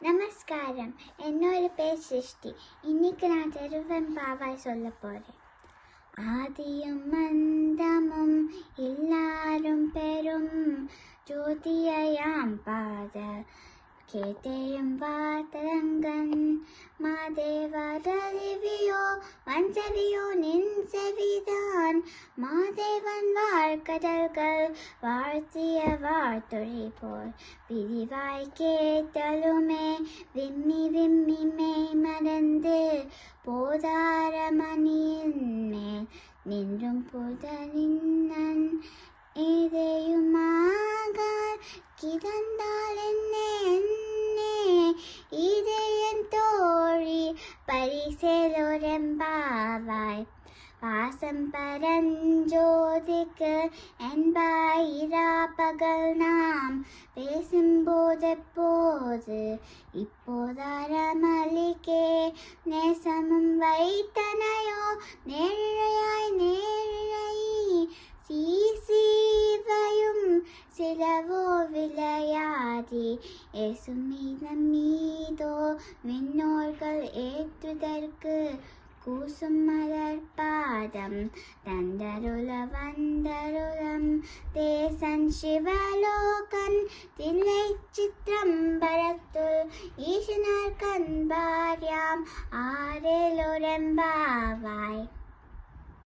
நமஸ்காரம். என்னோட பேர் சிருஷ்டி. இன்னைக்கு நான் திருவெம்பாவாய் சொல்ல போகிறேன். ஆதியும் அந்தமும் எல்லாரும் பெரும் ஜோதியாம் பாத கேட்டேயும் வாதரங்கன் மாதேவரறிவியோ வஞ்சவியோ நின் செவிதான் மாதேவன் வாழ்கடல்கள் வாழ்த்திய வாழ்த்துறை போல் விரிவாய் கேட்டலுமே விம்மி விம்மி மெய் மறந்து போதார மணியின் மேல் நின்றும் புதனின்னன் ஏதையுமாக கிடந்தால் என்னே இதயன் தோழி பரிசேலோரெம்பாவாய் வாசம் பரஞ்சோதிக்கு என்பாயிரா பகல் நாம் பேசும்போதெப்போது இப்போதாரமளிக்கே நேசமும் வைத்தனையோ நேரிழையாய் நேரிழை சீசீவையும் சிலவோ விளையாடி ஏசுமீதம் மீதோ விண்ணோர்கள் ஏற்றுதற்கு கூசும் மலர் பாதம் தந்தருள வந்தருளம் தேசன் சிவலோகன் தில்லை சித்திரம்பரத்துள் ஈசனார் கண்பார்யாம் ஆரேலோரெம்பாவாய்.